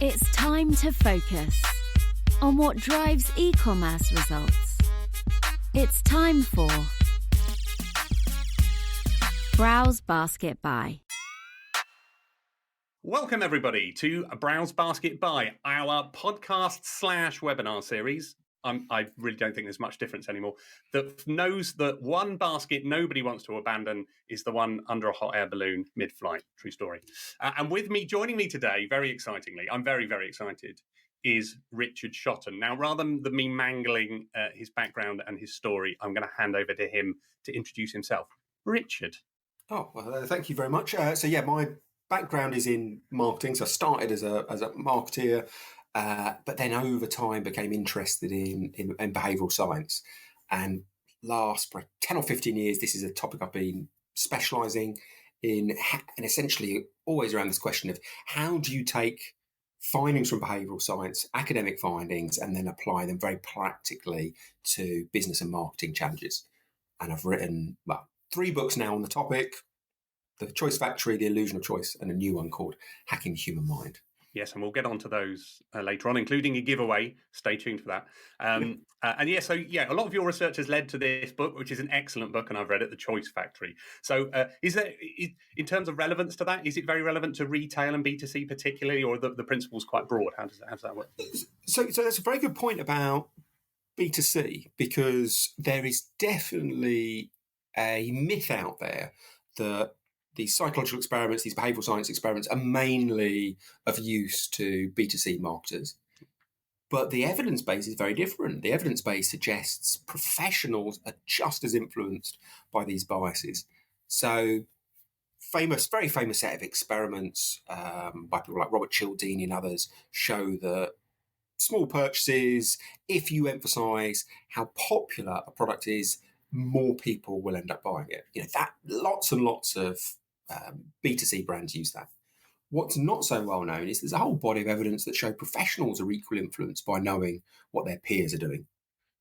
It's time to focus on what drives e-commerce results. It's time for Browse Basket Buy. Welcome, everybody, to Browse Basket Buy, our podcast/webinar series. I really don't think there's much difference anymore. That knows that one basket nobody wants to abandon is the one under a hot air balloon mid-flight. True story. And with me, joining me today, very excitingly, I'm very, very excited, is Richard Shotton. Now, rather than me mangling his background and his story, I'm going to hand over to him to introduce himself. Richard. Oh, well, thank you very much. My background is in marketing. So I started as a marketeer, but then over time became interested in behavioural science. And last 10 or 15 years, this is a topic I've been specialising in, and essentially always around this question of how do you take findings from behavioural science, academic findings, and then apply them very practically to business and marketing challenges. And I've written, 3 books now on the topic: The Choice Factory, The Illusion of Choice, and a new one called Hacking the Human Mind. Yes, and we'll get onto those later on, including a giveaway. Stay tuned for that. A lot of your research has led to this book, which is an excellent book, and I've read it, The Choice Factory. So in terms of relevance to that, is it very relevant to retail and B2C particularly, or the principle's quite broad? How does that work? So that's a very good point about B2C, because there is definitely a myth out there that these psychological experiments, these behavioural science experiments, are mainly of use to B2C marketers. But the evidence base is very different. The evidence base suggests professionals are just as influenced by these biases. So very famous set of experiments by people like Robert Cialdini and others show that small purchases, if you emphasise how popular a product is, more people will end up buying it. That lots and lots of B2C brands use that. What's not so well known is there's a whole body of evidence that show professionals are equally influenced by knowing what their peers are doing.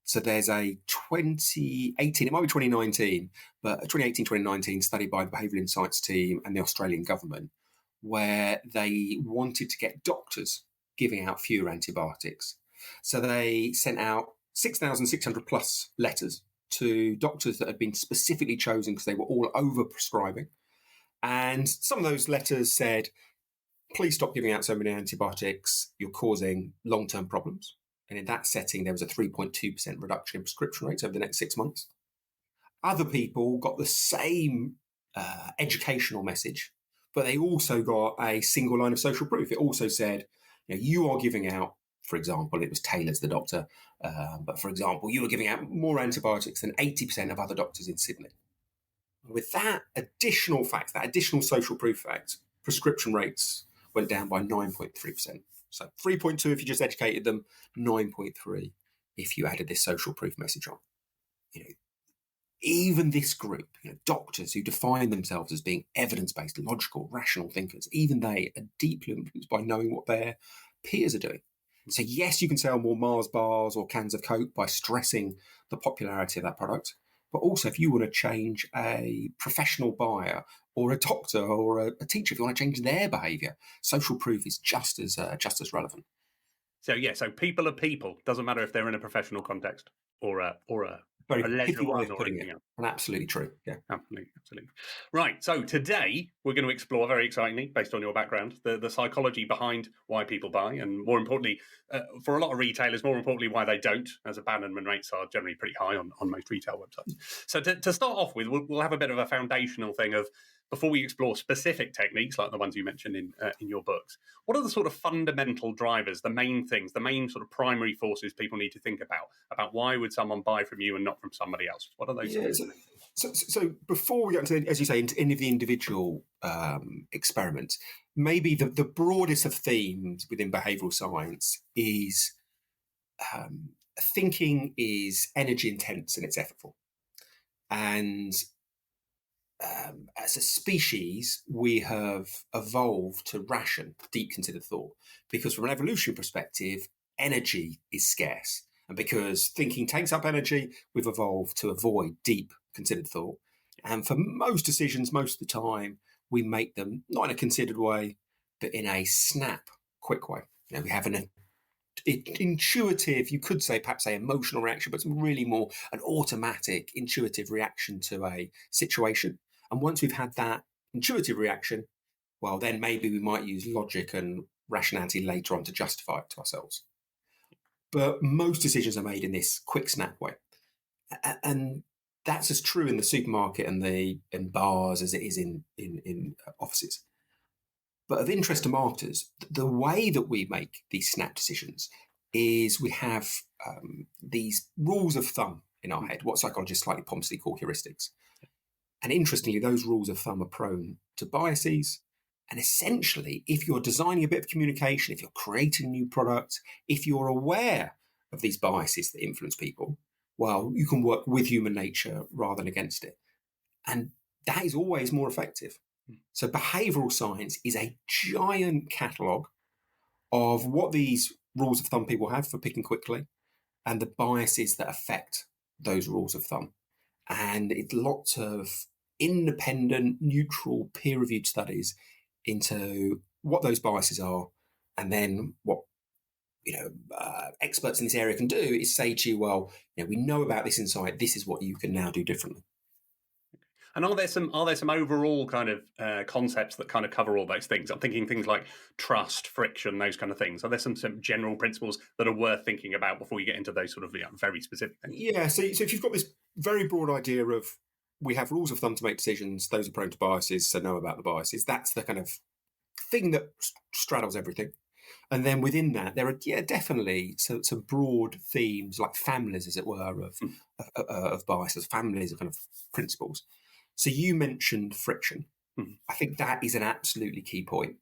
So there's a 2018, it might be 2019, but a 2018-2019 study by the Behavioural Insights team and the Australian government, where they wanted to get doctors giving out fewer antibiotics. So they sent out 6,600 plus letters to doctors that had been specifically chosen because they were all over-prescribing. And some of those letters said, please stop giving out so many antibiotics, you're causing long-term problems. And in that setting, there was a 3.2% reduction in prescription rates over the next 6 months. Other people got the same educational message, but they also got a single line of social proof. It also said, you are giving out, for example, it was Taylor's the doctor, but for example, you were giving out more antibiotics than 80% of other doctors in Sydney. With that additional fact, that additional social proof fact, prescription rates went down by 9.3%. So 3.2 if you just educated them, 9.3 if you added this social proof message on. Even this group, doctors who define themselves as being evidence-based, logical, rational thinkers, even they are deeply influenced by knowing what their peers are doing. So yes, you can sell more Mars bars or cans of Coke by stressing the popularity of that product. But also, if you want to change a professional buyer or a doctor or a teacher, if you want to change their behaviour, social proof is just as relevant. So people are people. Doesn't matter if they're in a professional context or a very leisure way one of or putting anything it. else. And absolutely true. Yeah, absolutely. Right. So today we're going to explore, very excitingly, based on your background, the psychology behind why people buy, and more importantly, for a lot of retailers, more importantly, why they don't, as abandonment rates are generally pretty high on most retail websites. So to start off with, we'll have a bit of a foundational thing of, before we explore specific techniques like the ones you mentioned in your books, what are the sort of fundamental drivers, the main things, the main sort of primary forces people need to think about why would someone buy from you and not from somebody else? What are those? Yeah, so before we get into, as you say, into any of the individual experiments, maybe the broadest of themes within behavioural science is thinking is energy intense and it's effortful. And as a species, we have evolved to ration deep considered thought, because from an evolution perspective, energy is scarce. And because thinking takes up energy, we've evolved to avoid deep considered thought. And for most decisions, most of the time, we make them not in a considered way, but in a snap, quick way. We have an intuitive, you could say perhaps emotional reaction, but it's really more an automatic, intuitive reaction to a situation. And once we've had that intuitive reaction, well, then maybe we might use logic and rationality later on to justify it to ourselves. But most decisions are made in this quick snap way. And that's as true in the supermarket and in bars as it is in offices. But of interest to marketers, the way that we make these snap decisions is we have these rules of thumb in our head, what psychologists slightly pompously call heuristics. And interestingly, those rules of thumb are prone to biases. And essentially, if you're designing a bit of communication, if you're creating a new product, if you're aware of these biases that influence people, well, you can work with human nature rather than against it. And that is always more effective. So behavioral science is a giant catalogue of what these rules of thumb people have for picking quickly and the biases that affect those rules of thumb. And it's lots of independent, neutral, peer-reviewed studies into what those biases are. And then what experts in this area can do is say to you, well, we know about this insight. This is what you can now do differently. And are there some overall kind of concepts that kind of cover all those things? I'm thinking things like trust, friction, those kind of things. Are there some general principles that are worth thinking about before you get into those sort of very specific things? Yeah. So if you've got this very broad idea of we have rules of thumb to make decisions, those are prone to biases, so know about the biases. That's the kind of thing that straddles everything. And then within that, there are definitely some broad themes like families, as it were, of biases, families of kind of principles. So you mentioned friction. I think that is an absolutely key point.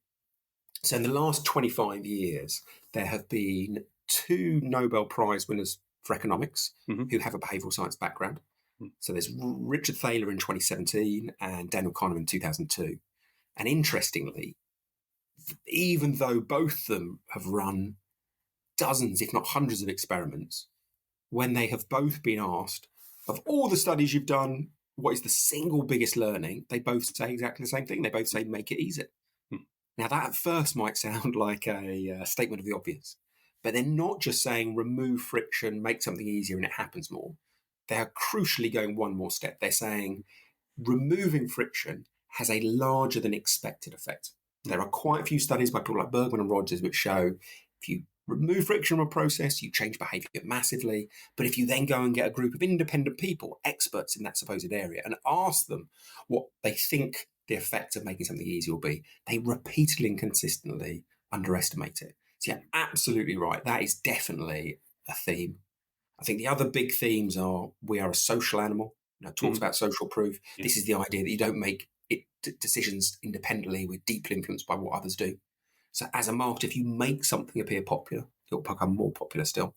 So in the last 25 years, there have been 2 Nobel Prize winners for economics who have a behavioral science background. So there's Richard Thaler in 2017 and Daniel Kahneman in 2002. And interestingly, even though both of them have run dozens, if not hundreds of experiments, when they have both been asked, of all the studies you've done, what is the single biggest learning? They both say exactly the same thing. They both say, make it easy. Now, that at first might sound like a statement of the obvious, but they're not just saying remove friction, make something easier, and it happens more. They're crucially going one more step. They're saying removing friction has a larger than expected effect. There are quite a few studies by people like Bergman and Rogers which show if you remove friction from a process, you change behavior massively. But if you then go and get a group of independent people, experts in that supposed area, and ask them what they think the effect of making something easy will be, they repeatedly and consistently underestimate it. So you're absolutely right. That is definitely a theme. I think the other big themes are we are a social animal. Talks about social proof. Yeah. This is the idea that you don't make decisions independently. We're deeply influenced by what others do. So as a marketer, if you make something appear popular, it'll become more popular still.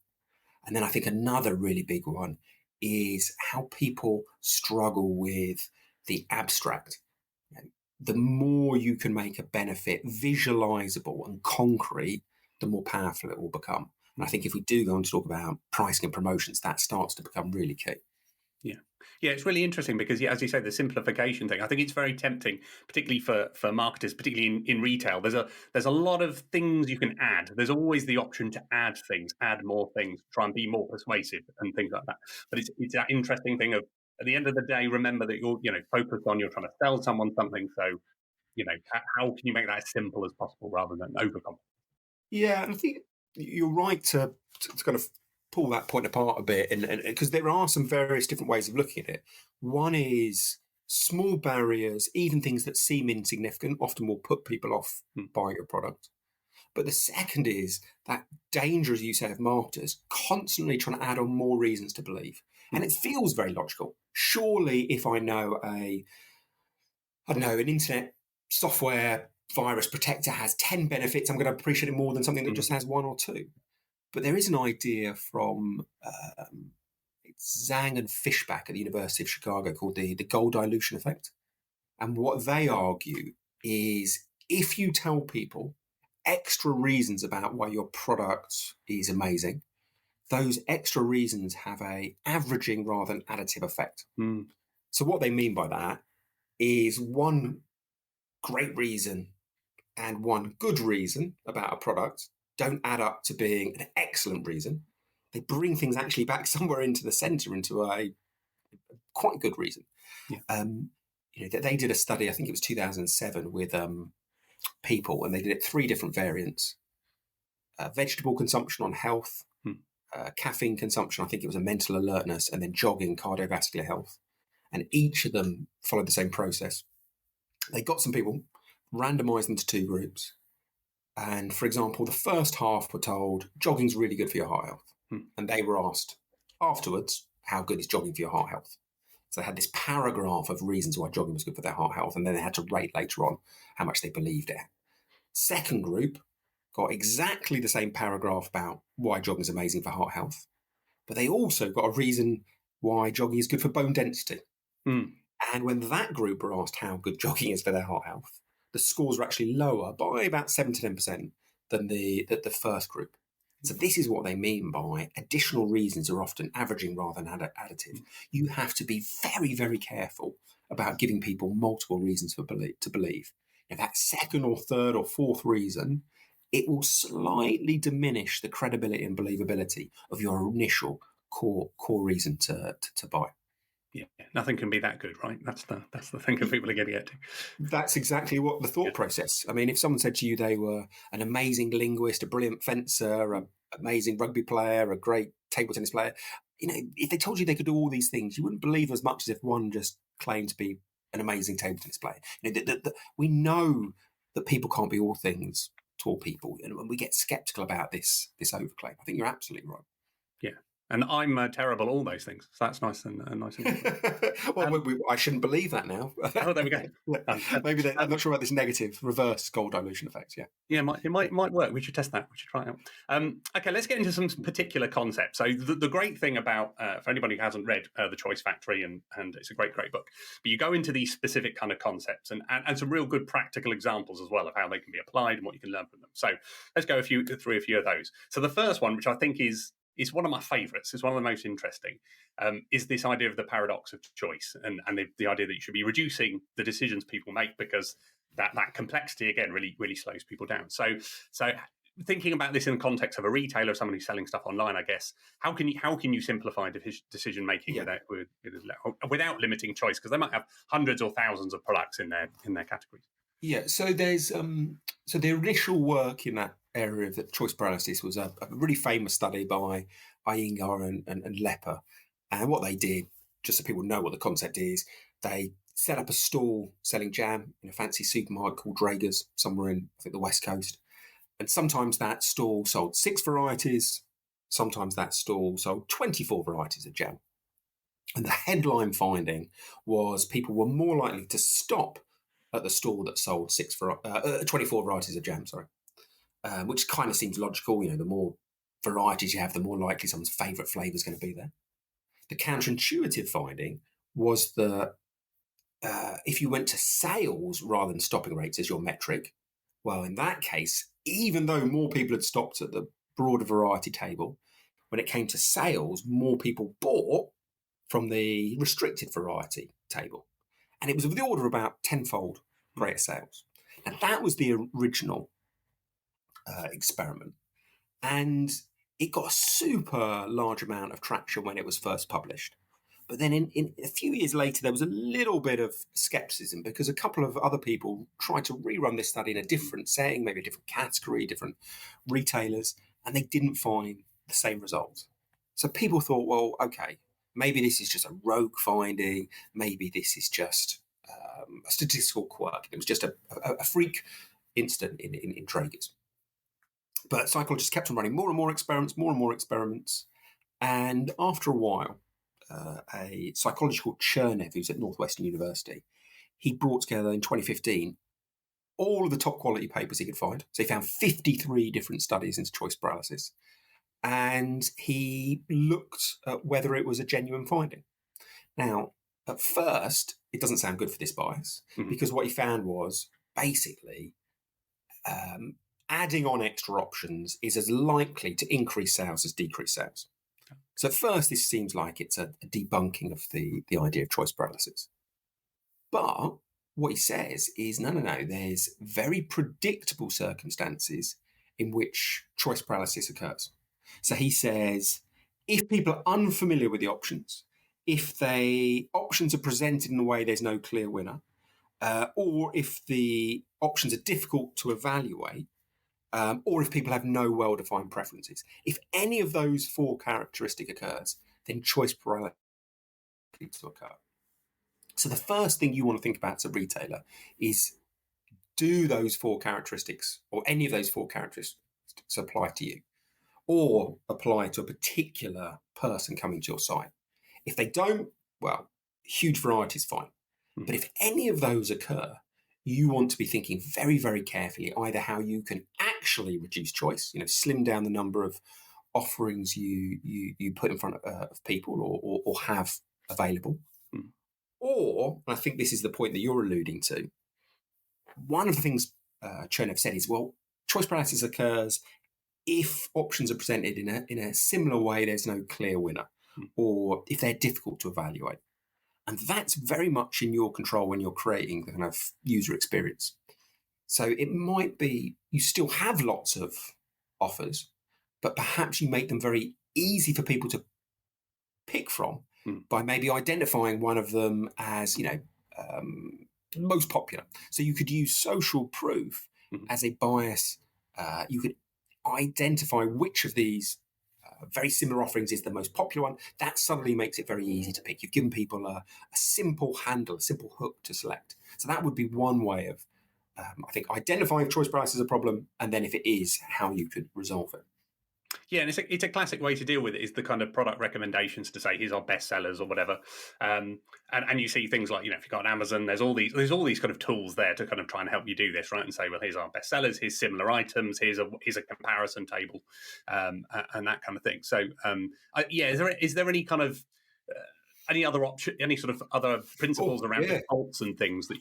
And then I think another really big one is how people struggle with the abstract. The more you can make a benefit visualizable and concrete, the more powerful it will become. And I think if we do go on to talk about pricing and promotions, that starts to become really key. Yeah, it's really interesting because, as you say, the simplification thing, I think it's very tempting, particularly for marketers, particularly in retail. There's a lot of things you can add. There's always the option to add things, add more things, try and be more persuasive and things like that. But it's that interesting thing of, at the end of the day, remember that you're focused on you're trying to sell someone something. So, how can you make that as simple as possible rather than overcomplicate? Yeah, and I think you're right to kind of pull that point apart a bit, and because there are some various different ways of looking at it. One is small barriers, even things that seem insignificant, often will put people off buying your product. But the second is that danger, as you said, of marketers constantly trying to add on more reasons to believe. And it feels very logical. Surely if I know an internet software virus protector has 10 benefits, I'm going to appreciate it more than something that just has 1 or 2. But there is an idea from it's Zhang and Fishback at the University of Chicago called the goal dilution effect. And what they argue is if you tell people extra reasons about why your product is amazing, those extra reasons have a averaging rather than additive effect. So what they mean by that is one great reason and one good reason about a product don't add up to being an excellent reason. They bring things actually back somewhere into the centre, into a quite good reason. Yeah. They did a study, I think it was 2007, with people, and they did it 3 different variants: vegetable consumption on health, caffeine consumption, I think it was a mental alertness, and then jogging, cardiovascular health. And each of them followed the same process. They got some people, randomised them to 2 groups, and for example, the first half were told jogging's really good for your heart health, and they were asked afterwards, how good is jogging for your heart health? So they had this paragraph of reasons why jogging was good for their heart health, and then they had to rate later on how much they believed it. Second group got exactly the same paragraph about why jogging is amazing for heart health, but they also got a reason why jogging is good for bone density. And when that group were asked how good jogging is for their heart health, the scores were actually lower by about 7 to 10% than the first group. So this is what they mean by additional reasons are often averaging rather than additive. You have to be very, very careful about giving people multiple reasons to believe. If that second or third or fourth reason, it will slightly diminish the credibility and believability of your initial core reason to buy. Yeah, nothing can be that good, right? That's the thing that people are going to get to. That's exactly what the thought process. I mean, if someone said to you they were an amazing linguist, a brilliant fencer, an amazing rugby player, a great table tennis player, if they told you they could do all these things, you wouldn't believe as much as if one just claimed to be an amazing table tennis player. We know that people can't be all things to all people, and we get sceptical about this overclaim. I think you're absolutely right. Yeah. And I'm terrible at all those things. So that's nice and nice. Well, I shouldn't believe that now. Oh, there we go. Maybe I'm not sure about this negative reverse goal dilution effect. Yeah. Yeah, it might work. We should test that. We should try it out. Okay, let's get into some particular concepts. So the great thing about, for anybody who hasn't read The Choice Factory, and it's a great book, but you go into these specific kind of concepts and some real good practical examples as well of how they can be applied and what you can learn from them. So let's go through a few of those. So the first one, which I think is one of my favourites, it's one of the most interesting, is this idea of the paradox of choice and the idea that you should be reducing the decisions people make because that complexity, again, really slows people down. So thinking about this in the context of a retailer, someone who's selling stuff online, I guess, how can you simplify decision making without limiting choice? Because they might have hundreds or thousands of products in their categories. Yeah, so there's the initial work in that area of the choice paralysis was a really famous study by Iyengar and Lepper. And what they did, just so people know what the concept is, they set up a stall selling jam in a fancy supermarket called Draeger's somewhere in, I think, the West Coast. And sometimes that stall sold 6 varieties, sometimes that stall sold 24 varieties of jam. And the headline finding was people were more likely to stop at the stall that sold 24 varieties of jam, which kind of seems logical. The more varieties you have, the more likely someone's favourite flavour is going to be there. The counterintuitive finding was that if you went to sales rather than stopping rates as your metric, well, in that case, even though more people had stopped at the broader variety table, when it came to sales, more people bought from the restricted variety table. And it was of the order of about tenfold greater sales. And that was the original experiment. And it got a super large amount of traction when it was first published. But then in a few years later, there was a little bit of skepticism because a couple of other people tried to rerun this study in a different setting, maybe a different category, different retailers, and they didn't find the same results. So people thought, well, okay, maybe this is just a rogue finding. Maybe this is just a statistical quirk. It was just a freak incident in Traeger's. But psychologists kept on running more and more experiments. And after a while, a psychologist called Chernev, who's at Northwestern University, he brought together in 2015 all of the top quality papers he could find. So he found 53 different studies into choice paralysis. And he looked at whether it was a genuine finding. Now, at first, it doesn't sound good for this bias, because what he found was basically adding on extra options is as likely to increase sales as decrease sales. So at first, this seems like it's a debunking of the idea of choice paralysis. But what he says is, no, there's very predictable circumstances in which choice paralysis occurs. So he says, if people are unfamiliar with the options, if options are presented in a way there's no clear winner, or if the options are difficult to evaluate, or if people have no well-defined preferences, if any of those 4 characteristics occurs, then choice paralysis to occur. So the first thing you want to think about as a retailer is, do those 4 characteristics, or any of those 4 characteristics, apply to you, or apply to a particular person coming to your site? If they don't, well, huge variety is fine. But if any of those occur, you want to be thinking very, very carefully either how you can actually reduce choice, slim down the number of offerings you put in front of people or have available. Or, and I think this is the point that you're alluding to, one of the things Chernev said is, well, choice paralysis occurs if options are presented in a similar way, there's no clear winner, or if they're difficult to evaluate. And that's very much in your control when you're creating the kind of user experience. So it might be you still have lots of offers, but perhaps you make them very easy for people to pick from by maybe identifying one of them as, most popular. So you could use social proof as a bias. You could identify which of these very similar offerings is the most popular one. That suddenly makes it very easy to pick. You've given people a simple handle, a simple hook to select. So that would be one way of, I think, identifying if choice price is a problem, and then if it is, how you could resolve it. Yeah, and it's a classic way to deal with it is the kind of product recommendations to say, here's our best sellers or whatever. And you see things like, if you've got Amazon, there's all these kind of tools there to kind of try and help you do this, right? And say, well, here's our best sellers, here's similar items, here's a comparison table, and that kind of thing. So, is there any kind of any other option, any sort of other principles around defaults and things that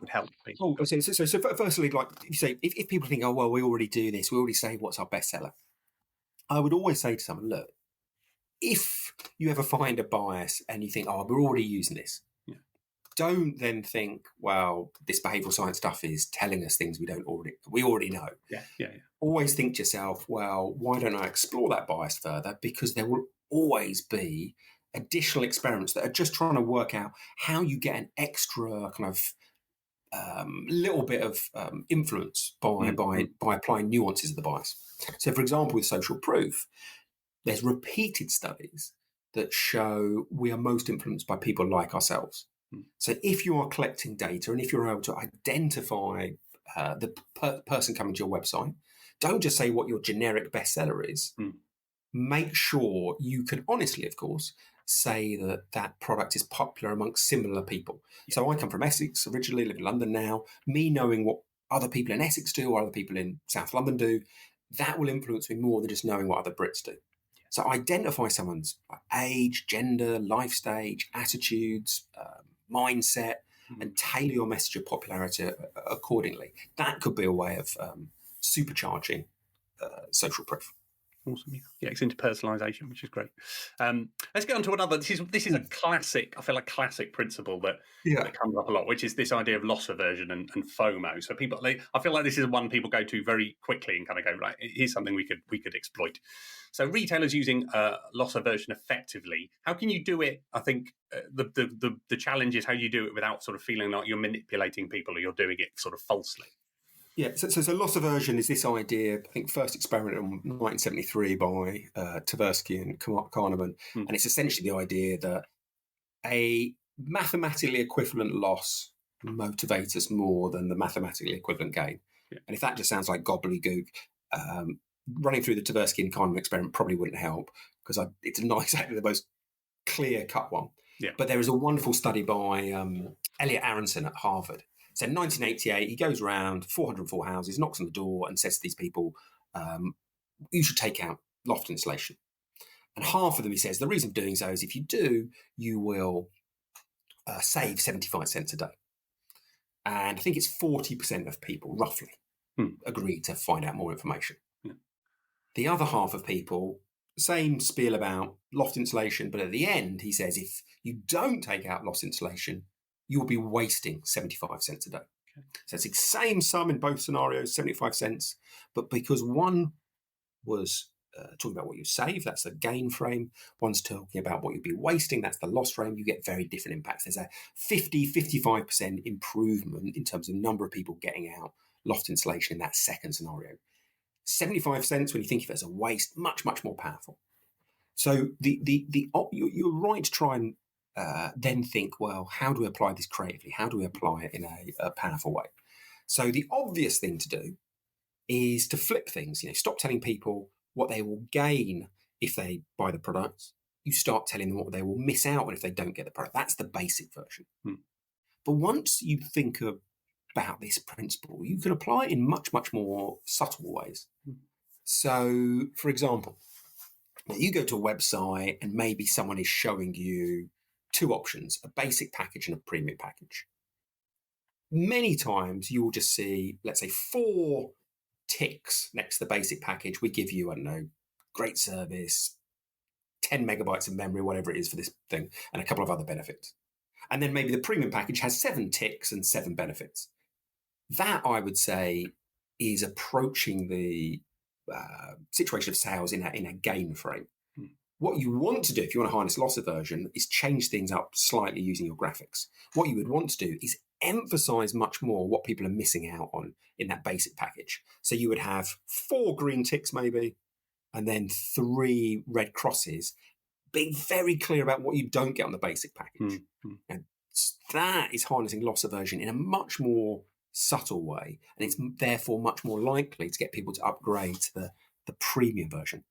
would help people? So firstly, like you say, if people think, oh, well, we already do this, we already say what's our bestseller, I would always say to someone, look, if you ever find a bias and you think, oh, we're already using this, don't then think, well, this behavioural science stuff is telling us things we already know. Yeah. Always think to yourself, well, why don't I explore that bias further? Because there will always be additional experiments that are just trying to work out how you get an extra kind of little bit of influence by applying nuances of the bias. So, for example, with social proof, there's repeated studies that show we are most influenced by people like ourselves. So if you are collecting data and if you're able to identify the person coming to your website, don't just say what your generic bestseller is. Make sure you can honestly, of course, say that product is popular amongst similar people. So I come from Essex originally, live in London now. Me knowing what other people in Essex do or other people in South London do, that will influence me more than just knowing what other Brits do. So identify someone's age, gender, life stage, attitudes, mindset, and tailor your message of popularity accordingly. That could be a way of supercharging social proof. Awesome. Yeah, it's into personalisation, which is great. Let's get on to another. This is a classic. I feel like classic principle that comes up a lot, which is this idea of loss aversion and FOMO. So people, I feel like this is one people go to very quickly and kind of go, right, here's something we could exploit. So retailers using loss aversion effectively. How can you do it? I think the challenge is how you do it without sort of feeling like you're manipulating people or you're doing it sort of falsely. Yeah, so loss aversion is this idea, I think, first experimented in 1973 by Tversky and Kahneman, and it's essentially the idea that a mathematically equivalent loss motivates us more than the mathematically equivalent gain. Yeah. And if that just sounds like gobbledygook, running through the Tversky and Kahneman experiment probably wouldn't help because it's not exactly the most clear-cut one. Yeah. But there is a wonderful study by Elliot Aronson at Harvard. So in 1988, he goes around 404 houses, knocks on the door and says to these people, you should take out loft insulation. And half of them, he says, the reason for doing so is if you do, you will save 75 cents a day. And I think it's 40% of people, roughly, agree to find out more information. Yeah. The other half of people, same spiel about loft insulation, but at the end, he says, if you don't take out loft insulation, you'll be wasting 75 cents a day. Okay. So it's the same sum in both scenarios, 75 cents, but because one was talking about what you save, that's the gain frame. One's talking about what you'd be wasting, that's the loss frame. You get very different impacts. There's a 55% improvement in terms of number of people getting out loft insulation in that second scenario. 75 cents, when you think of it as a waste, much, much more powerful. So you're right to try and then think, well, how do we apply this creatively? How do we apply it in a powerful way? So the obvious thing to do is to flip things. Stop telling people what they will gain if they buy the product. You start telling them what they will miss out on if they don't get the product. That's the basic version. But once you think about this principle, you can apply it in much, much more subtle ways. So, for example, you go to a website and maybe someone is showing you two options, a basic package and a premium package. Many times you will just see, let's say, 4 ticks next to the basic package. We give you, I don't know, great service, 10 megabytes of memory, whatever it is for this thing, and a couple of other benefits. And then maybe the premium package has 7 ticks and 7 benefits. That, I would say, is approaching the situation of sales in a gain frame. What you want to do, if you want to harness loss aversion, is change things up slightly using your graphics. What you would want to do is emphasize much more what people are missing out on in that basic package. So you would have 4 green ticks maybe, and then 3 red crosses, being very clear about what you don't get on the basic package. And that is harnessing loss aversion in a much more subtle way, and it's therefore much more likely to get people to upgrade to the premium version.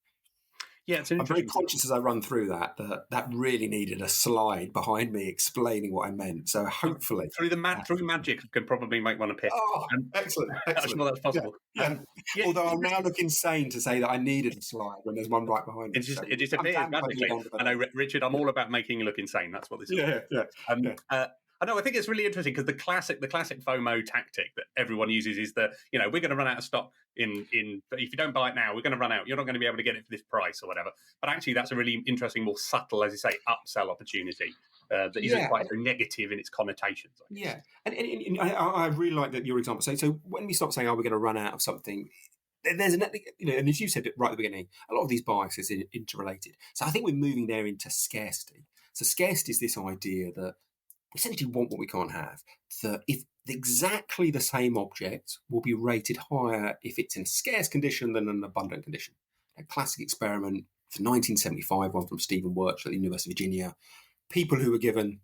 Yeah, it's I'm very conscious as I run through that really needed a slide behind me explaining what I meant. So hopefully through magic, I can probably make one appear. Excellent. That's not that's possible. Yeah. Although I'll now look insane to say that I needed a slide when there's one right behind me. It just appears magically. I know, Richard, I'm all about making you look insane. That's what this is. Yeah. I know. I think it's really interesting because the classic FOMO tactic that everyone uses is we're going to run out of stock in if you don't buy it now, we're going to run out. You're not going to be able to get it for this price or whatever. But actually, that's a really interesting, more subtle, as you say, upsell opportunity that isn't quite so negative in its connotations. Yeah, and I really like that your example. So when we start saying, "Oh, we're going to run out of something," there's and as you said right at the beginning, a lot of these biases are interrelated. So I think we're moving there into scarcity. So scarcity is this idea that we essentially want what we can't have. That if exactly the same object will be rated higher if it's in a scarce condition than an abundant condition. A classic experiment from 1975, one from Stephen Wirtz at the University of Virginia. People who were given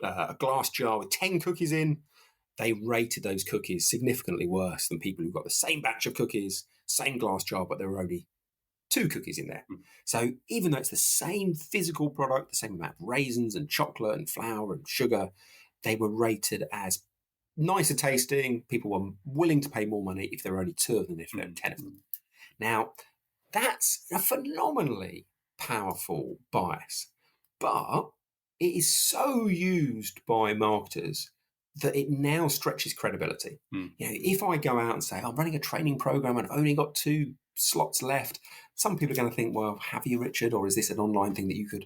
a glass jar with 10 cookies in, they rated those cookies significantly worse than people who got the same batch of cookies, same glass jar, but there were only 2 cookies in there. So even though it's the same physical product, the same amount of raisins and chocolate and flour and sugar, they were rated as nicer tasting. People were willing to pay more money if there were only 2 of them than if there were 10 of them. Now, that's a phenomenally powerful bias, but it is so used by marketers that it now stretches credibility. If I go out and say, I'm running a training program and I've only got 2 slots left, some people are going to think, well, have you, Richard, or is this an online thing that you could,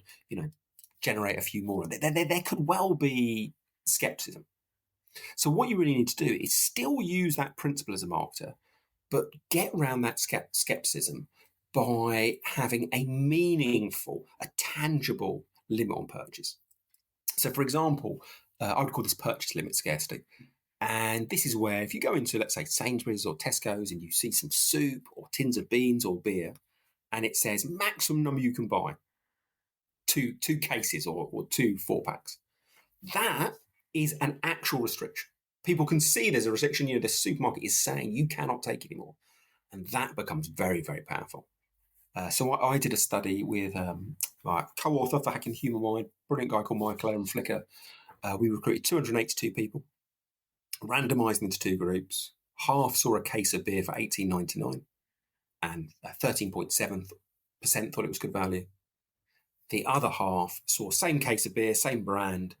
generate a few more? There could well be skepticism. So what you really need to do is still use that principle as a marketer, but get around that skepticism by having a meaningful, a tangible limit on purchase. So, for example, I would call this purchase limit scarcity. And this is where if you go into, let's say, Sainsbury's or Tesco's and you see some soup or tins of beans or beer, and it says maximum number you can buy, two cases or 2 4-packs, that is an actual restriction. People can see there's a restriction. The supermarket is saying you cannot take anymore. And that becomes very, very powerful. So I did a study with my co-author for Hacking the Human Mind, brilliant guy called Michael Aaron Flicker. We recruited 282 people, randomised into 2 groups. Half saw a case of beer for $18.99, and 13.7% thought it was good value. The other half saw same case of beer, same brand,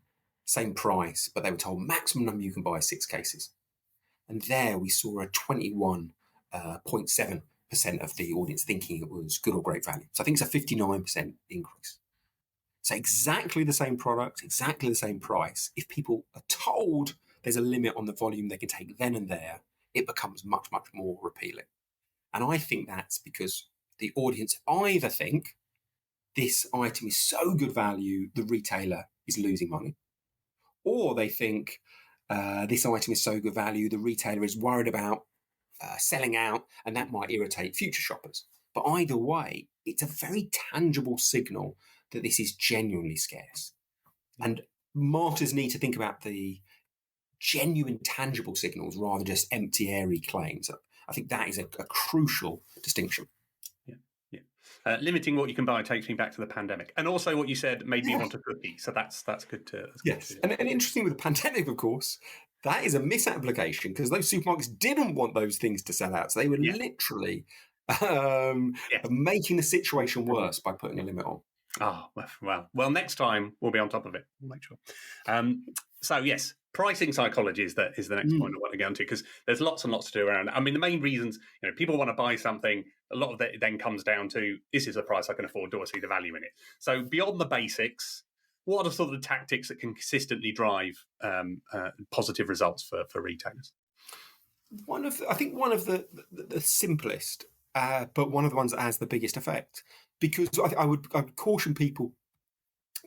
same price, but they were told maximum number you can buy 6 cases. And there we saw a 21.7% of the audience thinking it was good or great value. So I think it's a 59% increase. So exactly the same product, exactly the same price. If people are told there's a limit on the volume they can take then and there, it becomes much, much more appealing. And I think that's because the audience either think this item is so good value, the retailer is losing money, or they think this item is so good value, the retailer is worried about selling out, and that might irritate future shoppers. But either way, it's a very tangible signal that this is genuinely scarce. And marketers need to think about the genuine, tangible signals rather than just empty, airy claims. I think that is a crucial distinction. Limiting what you can buy takes me back to the pandemic, and also what you said made me want a cookie. So that's good to. Yes, and interesting with the pandemic, of course, that is a misapplication because those supermarkets didn't want those things to sell out, so they were literally making the situation worse by putting a limit on. Oh, well, next time we'll be on top of it. We'll make sure. So yes, pricing psychology is the next point I want to get into, because there's lots and lots to do around. I mean, the main reasons, people want to buy something, a lot of it then comes down to, is this a price I can afford? Do I see the value in it? So beyond the basics, what are sort of the tactics that can consistently drive positive results for retailers? I think one of the simplest, but one of the ones that has the biggest effect, because I would caution people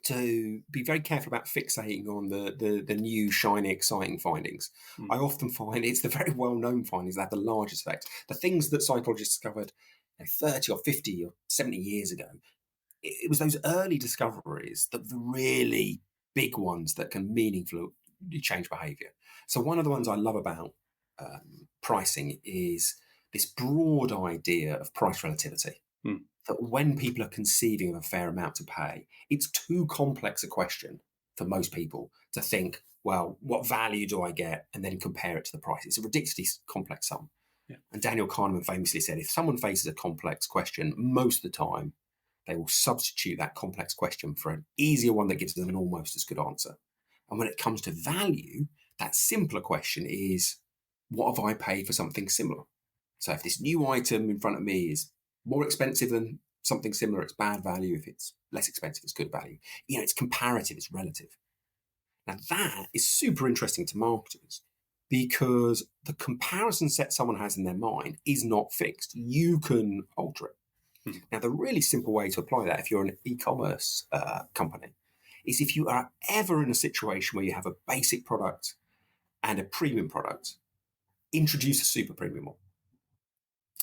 to be very careful about fixating on the new, shiny, exciting findings. I often find it's the very well-known findings that have the largest effect. The things that psychologists discovered 30 or 50 or 70 years ago, it was those early discoveries, the really big ones that can meaningfully change behaviour. So one of the ones I love about pricing is this broad idea of price relativity. That when people are conceiving of a fair amount to pay, it's too complex a question for most people to think, well, what value do I get? And then compare it to the price. It's a ridiculously complex sum. Yeah. And Daniel Kahneman famously said, if someone faces a complex question, most of the time, they will substitute that complex question for an easier one that gives them an almost as good answer. And when it comes to value, that simpler question is, what have I paid for something similar? So if this new item in front of me is more expensive than something similar, it's bad value. If it's less expensive, it's good value. It's comparative, it's relative. Now that is super interesting to marketers because the comparison set someone has in their mind is not fixed. You can alter it. Now, the really simple way to apply that if you're an e-commerce company is if you are ever in a situation where you have a basic product and a premium product, introduce a super premium one.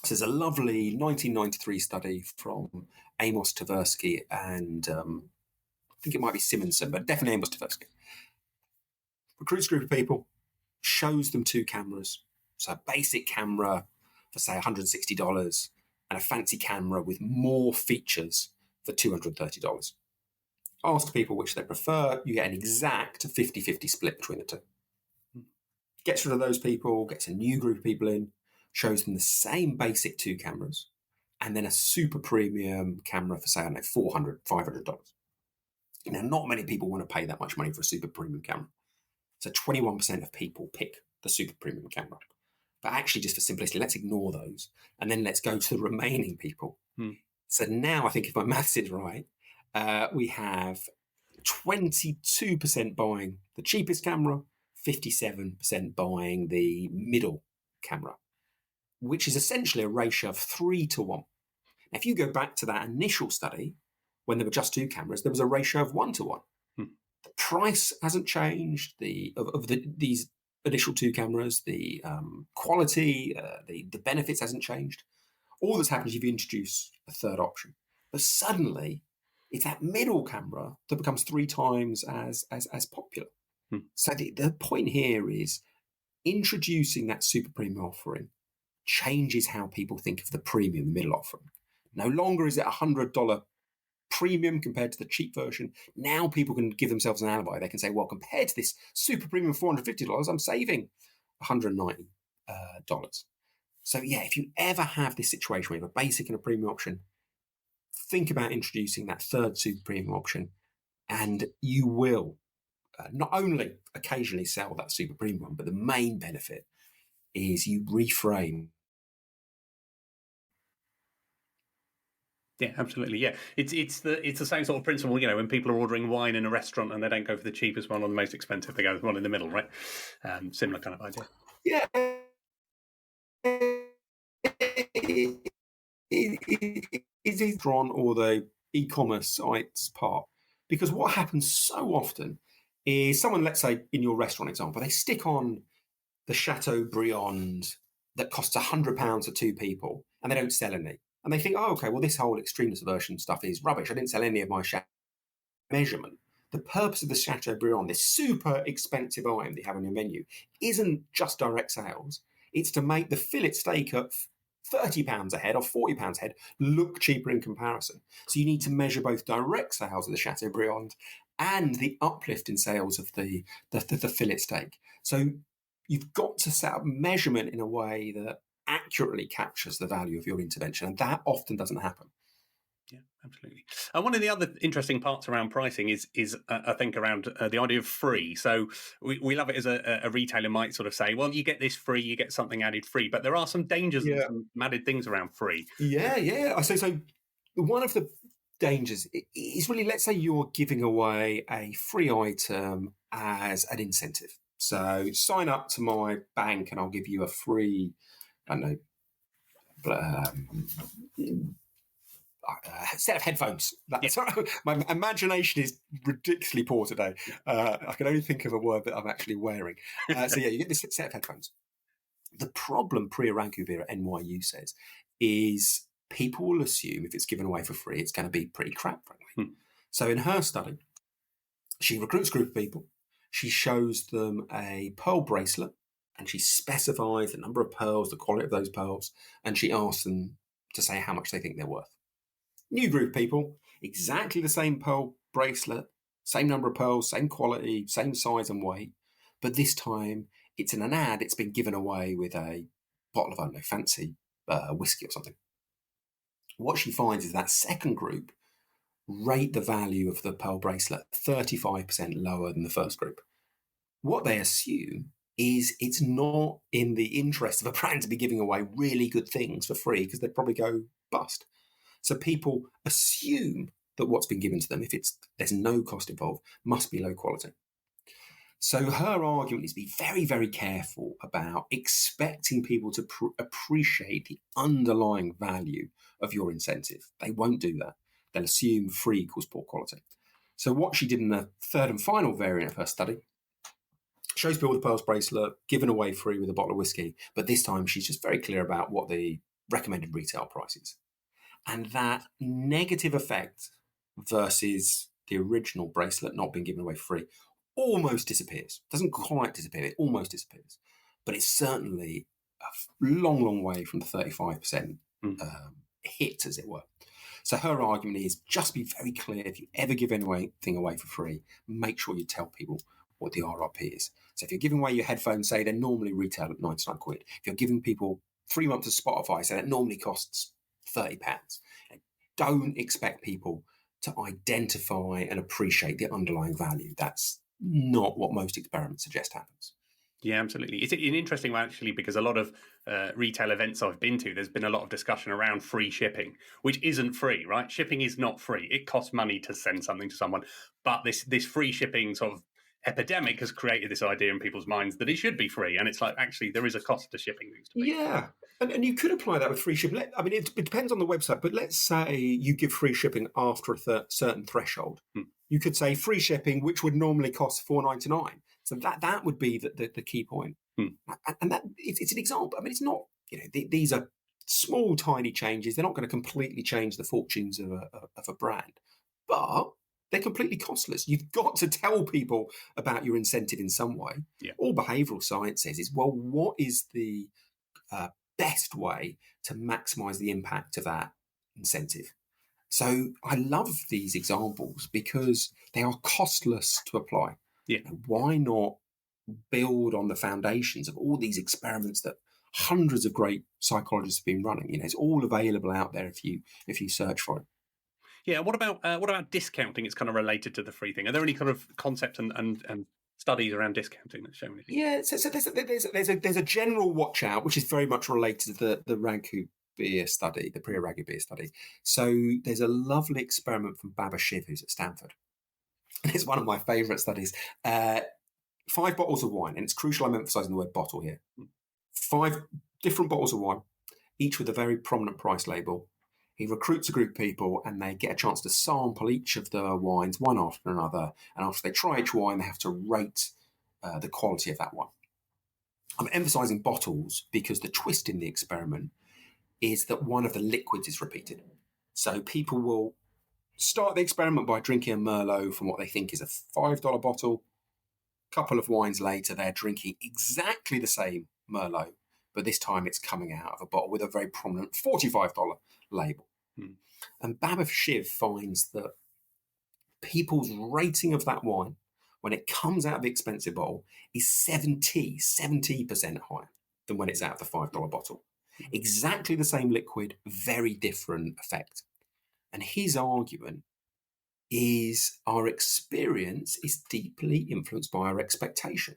So there's a lovely 1993 study from Amos Tversky and I think it might be Simonson, but definitely Amos Tversky. Recruits a group of people, shows them two cameras. So a basic camera for, say, $160 and a fancy camera with more features for $230. Ask people which they prefer. You get an exact 50-50 split between the two. Gets rid of those people, gets a new group of people in, shows them the same basic two cameras, and then a super premium camera for, say, I don't know, $400, $500. Now, not many people want to pay that much money for a super premium camera. So 21% of people pick the super premium camera. But actually, just for simplicity, let's ignore those, and then let's go to the remaining people. So now I think if my maths is right, we have 22% buying the cheapest camera, 57% buying the middle camera, which is essentially a ratio of 3 to 1. Now, if you go back to that initial study, when there were just two cameras, there was a ratio of 1 to 1. The price hasn't changed of these initial two cameras. The quality, the benefits hasn't changed. All that's happened is you've introduced a third option. But suddenly, it's that middle camera that becomes 3 times as popular. So the point here is introducing that super premium offering changes how people think of the premium, the middle offering. No longer is it $100 premium compared to the cheap version. Now people can give themselves an alibi. They can say, well, compared to this super premium $450, I'm saving $190. So yeah, if you ever have this situation where you have a basic and a premium option, think about introducing that third super premium option, and you will not only occasionally sell that super premium one, but the main benefit is you reframe Yeah, absolutely. Yeah, it's the same sort of principle. When people are ordering wine in a restaurant and they don't go for the cheapest one or the most expensive, they go for the one in the middle, right? Similar kind of idea. Yeah. Is drawn or the e-commerce sites part, because what happens so often is someone, let's say in your restaurant example, they stick on the Chateaubriand that costs £100 for two people, and they don't sell any, and they think, oh, okay, well, this whole extremist version stuff is rubbish. I didn't sell any of my measurement. The purpose of the Chateaubriand, this super expensive item that you have on your menu, isn't just direct sales. It's to make the fillet steak at £30 a head or £40 a head look cheaper in comparison. So you need to measure both direct sales of the Chateaubriand and the uplift in sales of the fillet steak. So you've got to set up measurement in a way that accurately captures the value of your intervention, and that often doesn't happen. Yeah, absolutely. And one of the other interesting parts around pricing is I think around the idea of free. So we love it as a retailer might sort of say, well, you get this free, you get something added free, but there are some dangers and some added things around free. Yeah. I say so. One of the dangers is really, let's say you're giving away a free item as an incentive. So sign up to my bank and I'll give you a free, I don't know, set of headphones. My imagination is ridiculously poor today. I can only think of a word that I'm actually wearing. So you get this set of headphones. The problem Priya Raghuveer at NYU says is people will assume if it's given away for free, it's going to be pretty crap, frankly. So in her study, she recruits a group of people. She shows them a pearl bracelet and she specifies the number of pearls, the quality of those pearls, and she asks them to say how much they think they're worth. New group of people, exactly the same pearl bracelet, same number of pearls, same quality, same size and weight, but this time it's in an ad. It's been given away with a bottle of, I don't know, fancy whiskey or something. What she finds is that second group rate the value of the pearl bracelet 35% lower than the first group. What they assume is it's not in the interest of a brand to be giving away really good things for free because they'd probably go bust. So people assume that what's been given to them, if there's no cost involved, must be low quality. So her argument is be very, very careful about expecting people to appreciate the underlying value of your incentive. They won't do that. They'll assume free equals poor quality. So what she did in the third and final variant of her study, shows people the pearls bracelet, given away free with a bottle of whiskey, but this time she's just very clear about what the recommended retail price is. And that negative effect versus the original bracelet not being given away free almost disappears. Doesn't quite disappear, it almost disappears. But it's certainly a long, long way from the 35% hit, as it were. So her argument is just be very clear. If you ever give anything away for free, make sure you tell people what the RRP is. So if you're giving away your headphones, say they normally retail at 99 quid. If you're giving people 3 months of Spotify, say that normally costs £30. Don't expect people to identify and appreciate the underlying value. That's not what most experiments suggest happens. Yeah, absolutely. It's an interesting one, actually, because a lot of retail events I've been to, there's been a lot of discussion around free shipping, which isn't free, right? Shipping is not free. It costs money to send something to someone. But this free shipping sort of epidemic has created this idea in people's minds that it should be free. And it's like, actually, there is a cost to shipping things. Yeah. And you could apply that with free shipping. I mean, it depends on the website, but let's say you give free shipping after a certain threshold. You could say free shipping, which would normally cost $4.99. So that would be the key point. And that it's an example. I mean, it's not, these are small, tiny changes. They're not going to completely change the fortunes of a brand, but they're completely costless. You've got to tell people about your incentive in some way. Yeah. All behavioural science says is, well, what is the best way to maximise the impact of that incentive? So I love these examples because they are costless to apply. Yeah. Why not build on the foundations of all these experiments that hundreds of great psychologists have been running? It's all available out there if you search for it. Yeah. What about discounting? It's kind of related to the free thing. Are there any kind of concepts and studies around discounting that show anything? Yeah. So there's a general watch out, which is very much related to the Raghuveer beer study, the pre-Arago beer study. So there's a lovely experiment from Baba Shiv, who's at Stanford. And it's one of my favourite studies. 5 bottles of wine, and it's crucial I'm emphasising the word bottle here. 5 different bottles of wine, each with a very prominent price label. He recruits a group of people and they get a chance to sample each of the wines one after another. And after they try each wine, they have to rate the quality of that one. I'm emphasising bottles because the twist in the experiment is that one of the liquids is repeated. So people will start the experiment by drinking a Merlot from what they think is a $5 bottle. A couple of wines later, they're drinking exactly the same Merlot, but this time it's coming out of a bottle with a very prominent $45 label. And Baba Shiv finds that people's rating of that wine, when it comes out of the expensive bottle, is 70% higher than when it's out of the $5 bottle. Exactly the same liquid, very different effect. And his argument is our experience is deeply influenced by our expectation.